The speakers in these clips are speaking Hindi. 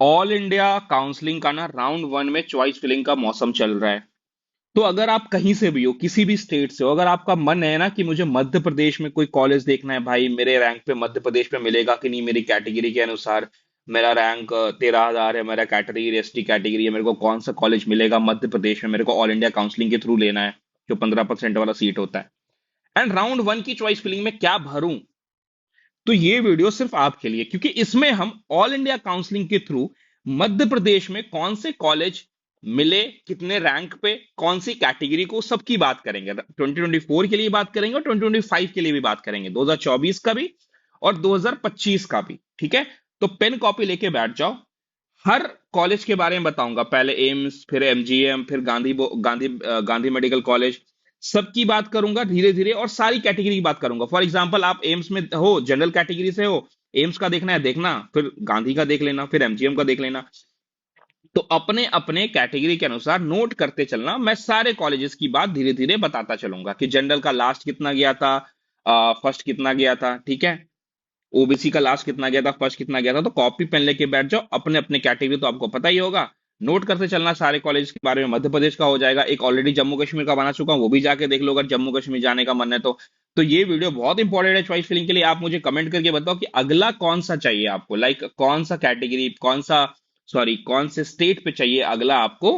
ऑल इंडिया काउंसलिंग का ना राउंड वन में चॉइस फिलिंग का मौसम चल रहा है। तो अगर आप कहीं से भी हो, किसी भी स्टेट से हो, अगर आपका मन है ना कि मुझे मध्य प्रदेश में कोई कॉलेज देखना है, भाई मेरे रैंक पे मध्य प्रदेश में मिलेगा कि नहीं, मेरी कैटेगरी के अनुसार मेरा रैंक 13,000 है, मेरा कैटेगरी एसटी कैटेगरी है, मेरे को कौन सा कॉलेज मिलेगा मध्य प्रदेश में, मेरे को ऑल इंडिया काउंसलिंग के थ्रू लेना है, जो 15% वाला सीट होता है। एंड राउंड वन की चॉइस फिलिंग में क्या भरूं, तो ये वीडियो सिर्फ आपके लिए, क्योंकि इसमें हम ऑल इंडिया काउंसलिंग के थ्रू मध्य प्रदेश में कौन से कॉलेज मिले, कितने रैंक पे, कौन सी कैटेगरी को, सबकी बात करेंगे। 2024 के लिए बात करेंगे और 2025 के लिए भी बात करेंगे, 2024 का भी और 2025 का भी। ठीक है, तो पेन कॉपी लेके बैठ जाओ। हर कॉलेज के बारे में बताऊंगा, पहले एम्स, फिर एमजीएम, फिर गांधी मेडिकल कॉलेज, सबकी बात करूंगा धीरे धीरे, और सारी कैटेगरी की बात करूंगा। फॉर एग्जांपल आप एम्स में हो, जनरल कैटेगरी से हो, एम्स का देखना है देखना, फिर गांधी का देख लेना, फिर एमजीएम का देख लेना। तो अपने अपने कैटेगरी के अनुसार नोट करते चलना। मैं सारे कॉलेजेस की बात धीरे धीरे बताता चलूंगा कि जनरल का लास्ट कितना गया था, फर्स्ट कितना गया था, ठीक है, ओबीसी का लास्ट कितना गया था, फर्स्ट कितना गया था। तो कॉपी पेन लेके बैठ जाओ, अपने अपने कैटेगरी तो आपको पता ही होगा, नोट करते चलना सारे कॉलेज के बारे में। मध्य प्रदेश का हो जाएगा, एक ऑलरेडी जम्मू कश्मीर का बना चुका हूं, वो भी जाके देख लो अगर जम्मू कश्मीर जाने का मन है तो ये वीडियो बहुत इंपॉर्टेंट है चॉइस फिलिंग के लिए। आप मुझे कमेंट करके बताओ कि अगला कौन सा चाहिए आपको, लाइक कौन सा कैटेगरी, कौन सा, सॉरी, कौन से स्टेट पे चाहिए अगला आपको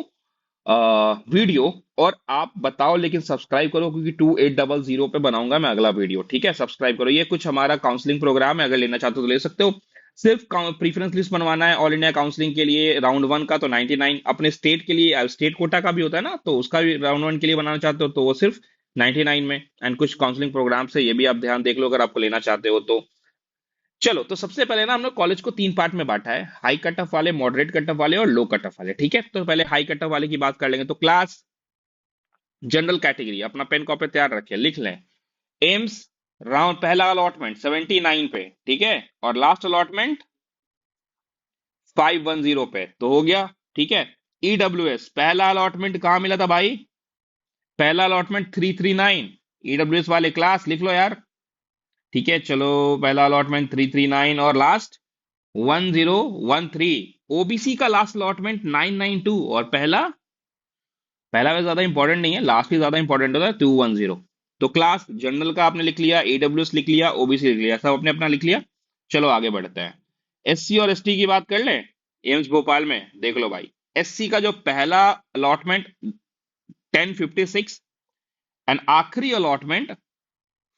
वीडियो। और आप बताओ, लेकिन सब्सक्राइब करो, क्योंकि 2800 पे बनाऊंगा मैं अगला वीडियो। ठीक है, सब्सक्राइब करो। ये कुछ हमारा काउंसलिंग प्रोग्राम है, अगर लेना चाहते हो तो ले सकते हो। सिर्फ प्रीफरेंस लिस्ट बनवाना है ऑल इंडिया काउंसलिंग के लिए राउंड वन का, तो 99। अपने स्टेट के लिए स्टेट कोटा का भी होता है ना, तो उसका भी राउंड वन के लिए बनाना चाहते हो तो वो सिर्फ 99 में। एंड कुछ काउंसलिंग प्रोग्राम से ये भी आप ध्यान देख लो अगर आपको लेना चाहते हो तो। चलो, तो सबसे पहले ना हमने कॉलेज को 3 पार्ट में बांटा है, हाई कट ऑफ वाले, मॉडरेट कट ऑफ वाले और लो कट ऑफ वाले। ठीक है, तो पहले हाई कट ऑफ वाले की बात कर लेंगे। तो क्लास जनरल कैटेगरी, अपना पेन कॉपी तैयार रखिए, लिख लें। एम्स राउंड पहला अलॉटमेंट 79 पे, ठीक है, और लास्ट अलॉटमेंट 510 पे, तो हो गया। ठीक है, ईडब्ल्यूएस पहला अलॉटमेंट कहां मिला था भाई, पहला अलॉटमेंट 339। ईडब्ल्यूएस वाले क्लास लिख लो यार। ठीक है, चलो, पहला अलॉटमेंट 339 और लास्ट 1013। ओबीसी का लास्ट अलॉटमेंट 992 और पहला, पहला वैसे ज्यादा इंपॉर्टेंट नहीं है, लास्ट ही ज्यादा इंपॉर्टेंट होता है, 210। तो क्लास जनरल का आपने लिख लिया, एडब्ल्यूएस लिख लिया, ओबीसी लिख लिया, सब अपने अपना लिख लिया। चलो आगे बढ़ते हैं। एससी और एसटी की बात कर ले। एम्स भोपाल में देख लो भाई, एससी का जो पहला अलॉटमेंट 1056 एंड आखिरी अलॉटमेंट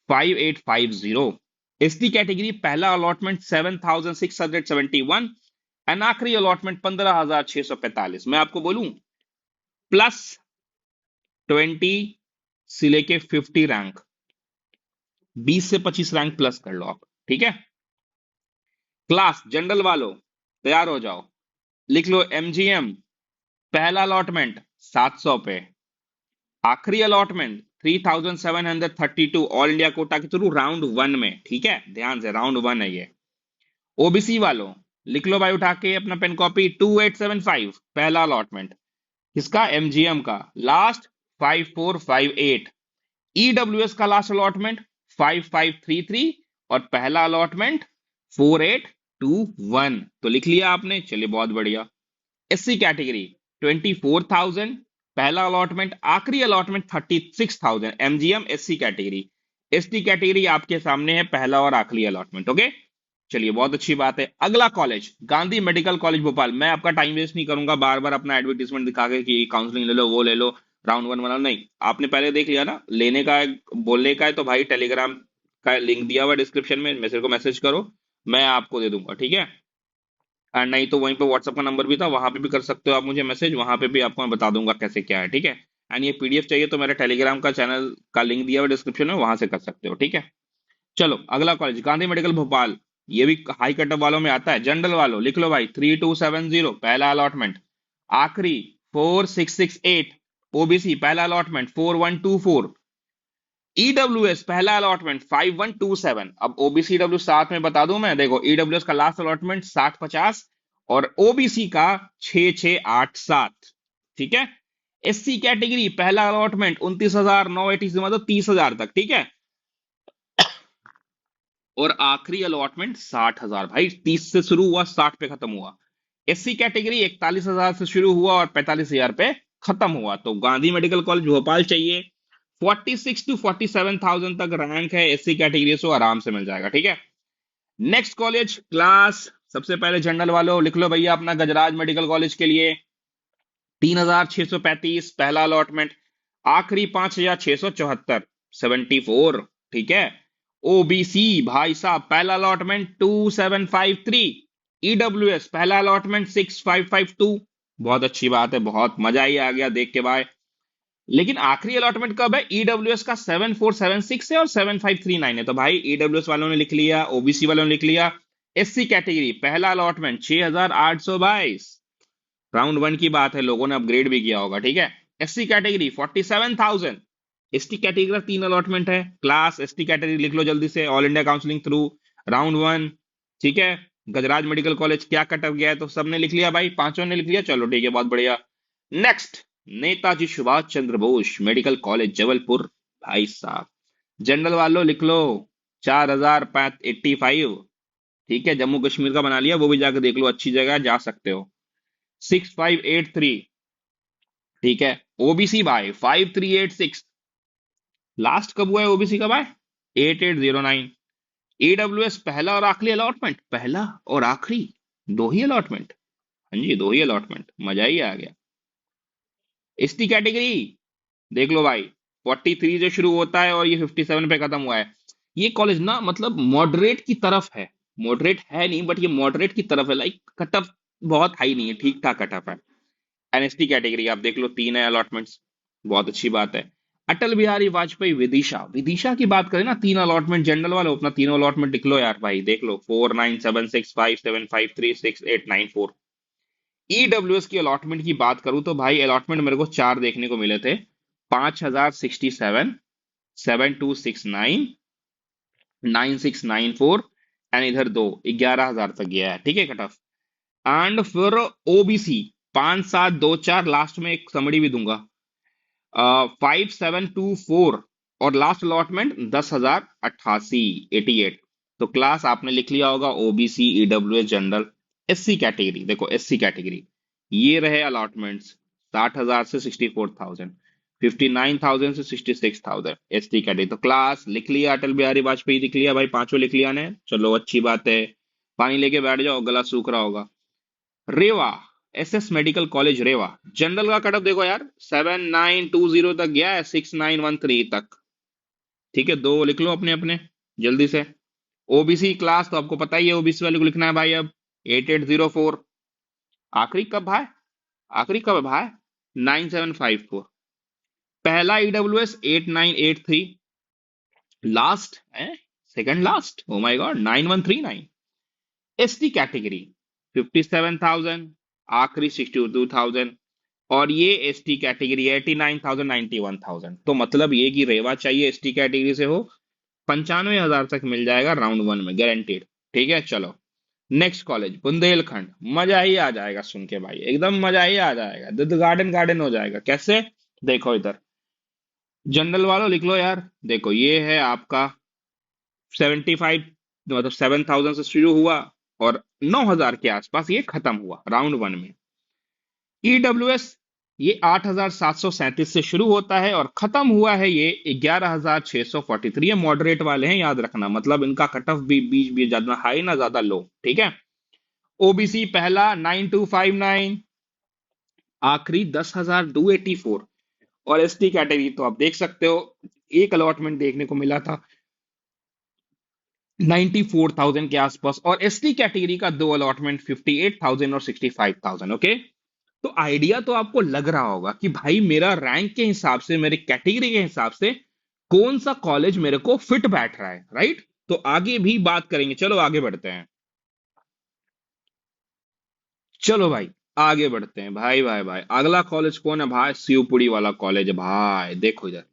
5850। एसटी कैटेगरी पहला अलॉटमेंट 7671 एंड आखिरी अलॉटमेंट 15,645। मैं आपको बोलूं, +20 से लेके 50 रैंक, 20 से 25 रैंक प्लस कर लो आप। ठीक है, क्लास जनरल वालों तैयार हो जाओ, लिख लो एमजीएम पहला अलॉटमेंट 700 पे, आखिरी अलॉटमेंट 3732 ऑल इंडिया कोटा के थ्रू राउंड वन में। ठीक है, ध्यान से, राउंड वन है ये। ओबीसी वालों लिख लो भाई उठा के अपना पेन कॉपी, 2875 पहला अलॉटमेंट, किसका, एमजीएम का, लास्ट 5458। ईडब्ल्यूएस का लास्ट अलॉटमेंट 5533 और पहला अलॉटमेंट 4821। तो लिख लिया आपने, चलिए बहुत बढ़िया। एससी कैटेगरी 24,000 पहला अलॉटमेंट, आखिरी allotment 36,000, MGM SC category. ST category आपके सामने है, पहला और आखिरी अलॉटमेंट। ओके, चलिए बहुत अच्छी बात है। अगला college Gandhi medical college Bhopal. मैं आपका टाइम वेस्ट नहीं करूंगा बार बार अपना एडवर्टीजमेंट दिखा के कि काउंसलिंग ले लो, वो ले लो, राउंड वन वाला नहीं। आपने पहले देख लिया ना, लेने का है, बोलने का है, तो भाई टेलीग्राम का लिंक दिया हुआ डिस्क्रिप्शन में, मैसेज को मैसेज करो, मैं आपको दे दूंगा। ठीक है, और नहीं तो वहीं पे व्हाट्सअप का नंबर भी था, वहां पे भी कर सकते हो आप मुझे मैसेज, वहां पे भी आपको मैं बता दूंगा कैसे क्या है। ठीक है, एंड ये पीडीएफ चाहिए तो मेरे टेलीग्राम का चैनल का लिंक दिया हुआ डिस्क्रिप्शन में, वहां से कर सकते हो। ठीक है, चलो अगला कॉलेज गांधी मेडिकल भोपाल, ये भी हाई कटअप वालों में आता है। जनरल वालों लिख लो भाई 3270 पहला अलॉटमेंट, आखिरी 4668। ओबीसी पहला अलॉटमेंट 4124। ईडब्ल्यूएस पहला अलॉटमेंट 5127। अब ओबीसी डब्ल्यू साथ में बता दूं मैं, देखो ईडब्ल्यूएस का लास्ट अलॉटमेंट 6050 और ओबीसी का 6687। ठीक है, एससी कैटेगरी पहला अलॉटमेंट 29,980 से, मतलब 30,000 तक। ठीक है, और आखिरी अलॉटमेंट 60,000। भाई 30 से शुरू हुआ, 60 पे खत्म हुआ। एससी कैटेगरी 41,000 से शुरू हुआ और 45,000 पे खत्म हुआ। तो गांधी मेडिकल कॉलेज भोपाल चाहिए, 46 to 47,000 तक रैंक है एससी कैटेगरी, से आराम से मिल जाएगा। ठीक है, नेक्स्ट कॉलेज क्लास। सबसे पहले जनरल वालों लिख लो भैया अपना गजराज मेडिकल कॉलेज के लिए 3,635 पहला अलॉटमेंट, आखिरी 5,674 74। ठीक है, ओबीसी भाई साहब पहला अलॉटमेंट 2,753, ईडब्ल्यूएस पहला अलॉटमेंट 6,552। बहुत अच्छी बात है, बहुत मजा ही आ गया देख के भाई। लेकिन आखिरी अलॉटमेंट कब है? ईडब्ल्यूएस का 7,476 है और 7,539 है। तो भाई ईडब्ल्यूएस वालों ने लिख लिया, ओबीसी वालों ने लिख लिया। एससी कैटेगरी पहला अलॉटमेंट 6,822, राउंड वन की बात है, लोगों ने अपग्रेड भी किया होगा। ठीक है, एससी कैटेगरी 47,000। एसटी कैटेगरी का 3 अलॉटमेंट है। क्लास एसटी कैटेगरी लिख लो जल्दी से, all India counselling through, round one. ठीक है, गजराज मेडिकल कॉलेज क्या कटअप गया है? तो सबने लिख लिया भाई, पांचों ने लिख लिया, चलो ठीक है, बहुत बढ़िया। Next, Netaji Subhash Chandra Bose medical college Jabalpur. भाई साहब जनरल वालों लिख लो 4,585। ठीक है, जम्मू कश्मीर का बना लिया, वो भी जाकर देख लो, अच्छी जगह है, जा सकते हो। 6,583। ठीक है, ओबीसी भाई 5,386। लास्ट कब हुआ है ओबीसी का भाई? 8,809। ईडब्ल्यूएस पहला और आखिरी अलॉटमेंट, पहला और आखिरी दो ही अलॉटमेंट। हाँ जी, दो ही अलॉटमेंट, मजा ही आ गया। एसटी कैटेगरी देख लो भाई, 43 से शुरू होता है और ये 57 पे खत्म हुआ है। ये कॉलेज ना मतलब मॉडरेट की तरफ है, मॉडरेट है नहीं बट ये मॉडरेट की तरफ है, लाइक कटअप बहुत हाई नहीं है, ठीक ठाक कटअप है। एनएसटी कैटेगरी आप देख लो, 3 है अलॉटमेंट्स, बहुत अच्छी बात है। अटल बिहारी वाजपेयी विदिशा, विदिशा की बात करें ना, 3 अलॉटमेंट जनरल वाले, अपना तीनों अलॉटमेंट लिख लो यार भाई, देख लो 497657536894। ईडब्ल्यूएस की अलॉटमेंट की बात करूं तो भाई अलॉटमेंट मेरे को 4 देखने को मिले थे, 5,067, 7,269, 9,694 एंड इधर दो 11,000 तक गया है। ठीक है कट ऑफ। एंड फिर ओबीसी 5,724, लास्ट में एक समरी भी दूंगा, 5,724, और लास्ट अलॉटमेंट 10,088 88। तो क्लास आपने लिख लिया होगा OBC EWS general. SC category देखो, एससी कैटेगरी ये रहे अलॉटमेंट्स, 60,000 से 64,000, 59,000 से 66,000 एसटी कैटेगरी। तो क्लास लिख लिया, अटल बिहारी वाजपेयी लिख लिया भाई, पांचों लिख लिया ने, चलो अच्छी बात है। पानी लेके बैठ जाओ, गला सूख रहा होगा। रेवा, एसएस मेडिकल कॉलेज रेवा, जनरल का कटअप देखो यार, 7,920 तक गया है, 6,913 तक। ठीक है, दो लिख लो अपने अपने जल्दी से। ओबीसी क्लास तो आपको पता ही है, ओबीसी वाले को लिखना है भाई अब, 8,804। आखिरी कब भाई? आखिरी कब है भाई? 9,754। पहला ईडब्ल्यूएस 8,983, लास्ट है, second last, oh my God, 9,139। ST category 57,000, आखिरी 62,000, और ये एसटी कैटेगरी 89,000 91,000। तो मतलब ये कि रेवा चाहिए एसटी कैटेगरी से हो, 95,000 तक मिल जाएगा राउंड वन में गारंटेड। ठीक है, चलो नेक्स्ट कॉलेज बुंदेलखंड, मजा ही आ जाएगा सुन के भाई, एकदम मजा ही आ जाएगा, दूध गार्डन गार्डन हो जाएगा। कैसे? देखो इधर, जनरल वालों लिख लो यार, देखो ये है आपका 75, मतलब 7,000 से शुरू हुआ और 9,000 के आसपास ये खत्म हुआ राउंड वन में। ईडब्ल्यूएस ये 8,737 से शुरू होता है और खत्म हुआ है ये 11,643। ये मॉडरेट वाले हैं, याद रखना, मतलब इनका कट ऑफ भी बीच भी ज्यादा हाई ना ज्यादा लो। ठीक है, ओबीसी पहला 9,259, आखिरी 10,284। और एसटी कैटेगरी तो आप देख सकते हो, एक अलॉटमेंट देखने को मिला था 94,000 के आसपास, और एसटी कैटेगरी का दो अलॉटमेंट 58,000 और 65,000। ओके, तो आइडिया तो आपको लग रहा होगा कि भाई मेरा रैंक के हिसाब से, मेरी कैटेगरी के हिसाब से कौन सा कॉलेज मेरे को फिट बैठ रहा है, राइट? तो आगे भी बात करेंगे, चलो आगे बढ़ते हैं। चलो भाई आगे बढ़ते हैं, भाई भाई भाई अगला कॉलेज कौन है भाई? शिवपुरी वाला कॉलेज है भाई, देखो इधर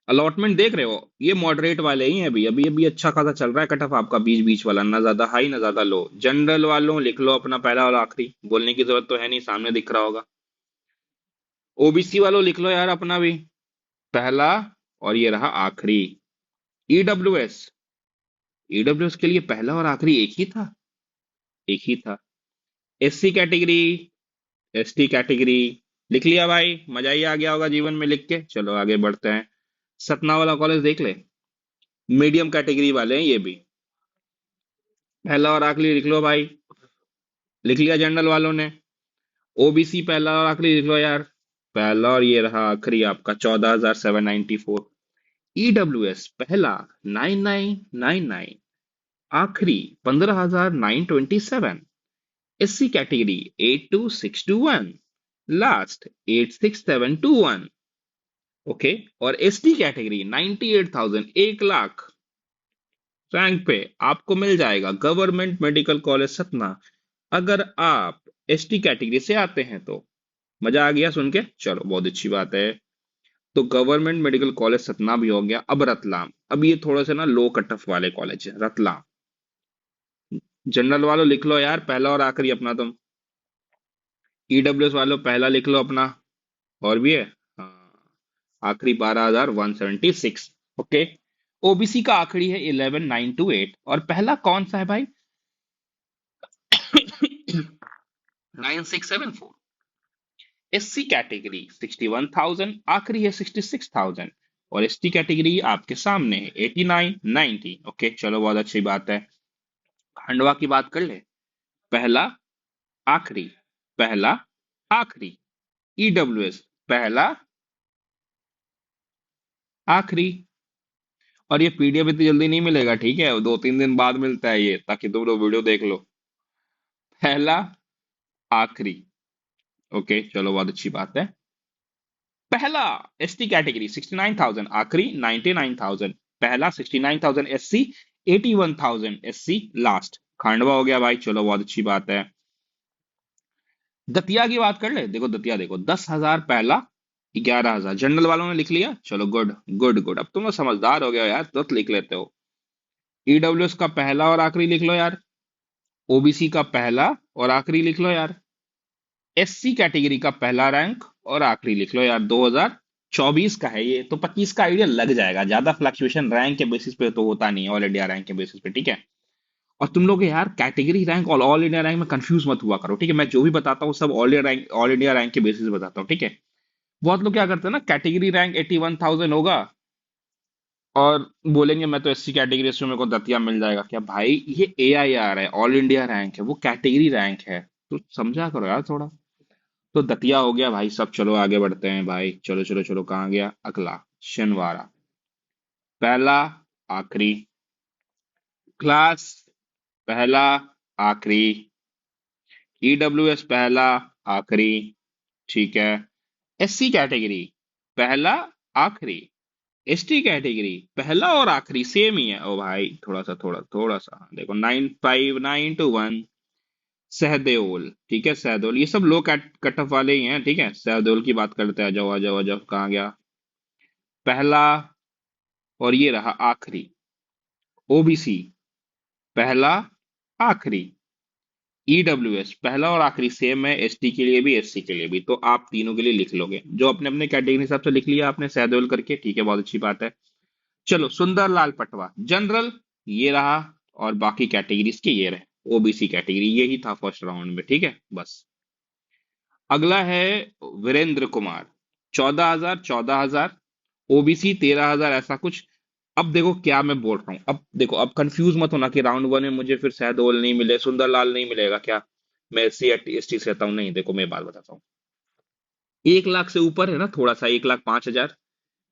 अलॉटमेंट देख रहे हो, ये मॉडरेट वाले ही हैं, अभी अभी अभी अच्छा खासा चल रहा है कट ऑफ आपका, बीच बीच वाला, ना ज्यादा हाई ना ज्यादा लो। जनरल वालों लिख लो अपना पहला और आखिरी, बोलने की जरूरत तो है नहीं, सामने दिख रहा होगा। ओबीसी वालों लिख लो यार अपना भी, पहला और ये रहा आखिरी। ईडब्ल्यूएस, ईडब्ल्यूएस के लिए पहला और आखिरी एक ही था, एक ही था। एससी कैटेगरी, एसटी कैटेगरी लिख लिया भाई, मजा ही आ गया होगा जीवन में लिख के। चलो आगे बढ़ते हैं। सतना वाला कॉलेज देख ले, मीडियम कैटेगरी वाले हैं ये भी। पहला और आखिरी लिख लो भाई। लिख लिया जनरल वालों ने। ओबीसी पहला और आखिरी लिख लो यार। पहला और ये रहा आखिरी आपका 14,794। ईडब्ल्यूएस पहला 9,999, आखिरी 15,927। SC category 82,621, last 86,721। ओके। और एसटी कैटेगरी 98,000, 1 लाख रैंक पे आपको मिल जाएगा गवर्नमेंट मेडिकल कॉलेज सतना, अगर आप एसटी कैटेगरी से आते हैं तो। मजा आ गया सुन के, चलो बहुत अच्छी बात है। तो गवर्नमेंट मेडिकल कॉलेज सतना भी हो गया। अब रतलाम, अब ये थोड़े से ना लो कट ऑफ वाले कॉलेज है रतलाम। जनरल वालों लिख लो यार पहला और आखिरी अपना तुम। ईडब्ल्यूएस वालों पहला लिख लो अपना। और भी है, हाँ, आखिरी 12,176। ओके। ओबीसी का आखिरी है 11,928, और पहला कौन सा है भाई? 9674। एससी कैटेगरी 61,000, आखिरी है 66,000। और एसटी कैटेगरी आपके सामने है 89,90। ओके चलो बहुत अच्छी बात है। खंडवा की बात कर ले। पहला आखिरी, पहला आखिरी। ईडब्ल्यूएस पहला आखिरी। और ये पीडीएफ इतनी जल्दी नहीं मिलेगा, ठीक है, 2-3 दिन बाद मिलता है ये, ताकि तुम लोग वीडियो देख लो। पहला आखिरी। ओके चलो बहुत अच्छी बात है। पहला एसटी कैटेगरी 69,000, आखिरी 99,000। पहला 69,000 एससी, 81,000 एससी लास्ट। खांडवा हो गया भाई, चलो बहुत अच्छी बात है। दतिया की बात कर ले। देखो दतिया देखो, 10,000 पहला, 11,000। जनरल वालों ने लिख लिया, चलो गुड गुड गुड। अब तुम लोग समझदार हो गए हो यार, तुरंत लिख लेते हो। ईडब्ल्यूएस का पहला और आखिरी लिख लो यार। ओबीसी का पहला और आखिरी लिख लो यार। एससी कैटेगरी का पहला रैंक और आखिरी लिख लो यार। 2024 का है ये, तो 25 का आइडिया लग जाएगा। ज्यादा फ्लक्चुएशन रैंक के बेसिस पे तो होता नहीं है, ऑल इंडिया रैंक के बेसिस पे, ठीक है। और तुम लोग यार कैटेगरी रैंक और ऑल इंडिया रैंक में कंफ्यूज मत हुआ करो, ठीक है। मैं जो भी बताता हूँ सब ऑल इंडिया रैंक के बेसिस पे बताता हूँ, ठीक है। बहुत लोग क्या करते हैं ना, कैटेगरी रैंक 81,000 होगा और बोलेंगे मैं तो एससी कैटेगरी से हूं, मेरे को दतिया मिल जाएगा। क्या भाई, ये एआईआर है, ऑल इंडिया रैंक है, वो कैटेगरी रैंक है। तो समझा करो यार थोड़ा। तो दतिया हो गया भाई सब। चलो आगे बढ़ते हैं भाई, चलो चलो चलो, कहाँ गया अगला? शनिवारा पहला आखिरी, क्लास पहला आखिरी, ईडब्ल्यूएस पहला आखिरी, ठीक है। एससी कैटेगरी पहला आखिरी, एसटी कैटेगरी पहला और आखिरी सेम ही है। ओ भाई थोड़ा सा देखो, 95,921। सहदेओल, ठीक है, सहदेओल ये सब लो कट ऑफ वाले ही हैं, ठीक है। सहदेओल की बात करते हैं, जाओ आ जाओ आ जाओ, कहाँ गया? पहला और ये रहा आखिरी। ओबीसी पहला आखिरी, ईडब्ल्यूएस पहला और आखिरी सेम है, एसटी के लिए भी एससी के लिए भी। तो आप तीनों के लिए लिख लोगे, जो अपने अपने कैटेगरी हिसाब से लिख लिया आपने सहदेओल करके, ठीक है, बहुत अच्छी बात है। चलो सुंदरलाल पटवा जनरल, ये रहा। और बाकी कैटेगरीज के ये रहे। ओबीसी कैटेगरी यही था फर्स्ट राउंड में, ठीक है बस। अगला है वीरेंद्र कुमार, 14,000, 14,000। ओबीसी 13,000, ऐसा कुछ। अब देखो क्या मैं बोल रहा हूँ, अब देखो, अब कंफ्यूज मत होना कि राउंड वन में मुझे फिर शहदोल नहीं मिले, सुंदरलाल नहीं मिलेगा क्या। मैं एस सी एस टी से रहता हूँ, नहीं, देखो मैं बात बताता हूँ। 1 लाख से ऊपर है ना, थोड़ा सा 1,05,000,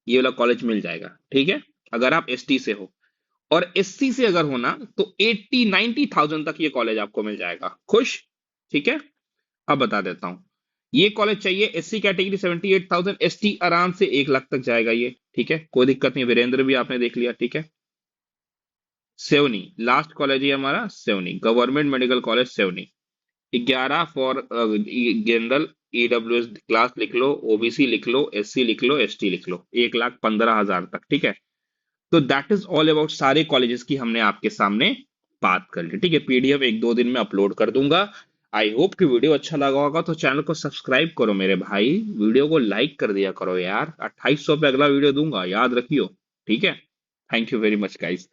ये वाला कॉलेज मिल जाएगा, ठीक है, अगर आप एसटी से हो। और एससी से अगर होना तो 80-90,000 तक ये कॉलेज आपको मिल जाएगा। खुश? ठीक है। अब बता देता हूं। ये कॉलेज चाहिए एससी कैटेगरी 78,000, एसटी आराम से 1 लाख तक जाएगा ये, ठीक है, कोई दिक्कत नहीं। वीरेंद्र भी आपने देख लिया, ठीक है। सेवनी लास्ट कॉलेज है हमारा, Seoni government medical college Seoni. 11 for general, EWS class लिख लो, ओबीसी लिख लो, एससी लिख लो, एसटी लिख लो, 1,15,000 तक, ठीक है। तो दैट इज ऑल अबाउट सारे कॉलेजेस की हमने आपके सामने बात कर ली, ठीक है। पीडीएफ 1-2 दिन में अपलोड कर दूंगा। आई होप कि वीडियो अच्छा लगा होगा, तो चैनल को सब्सक्राइब करो मेरे भाई, वीडियो को लाइक कर दिया करो यार। 2,800 पे अगला वीडियो दूंगा, याद रखियो, ठीक है। Thank you very much guys.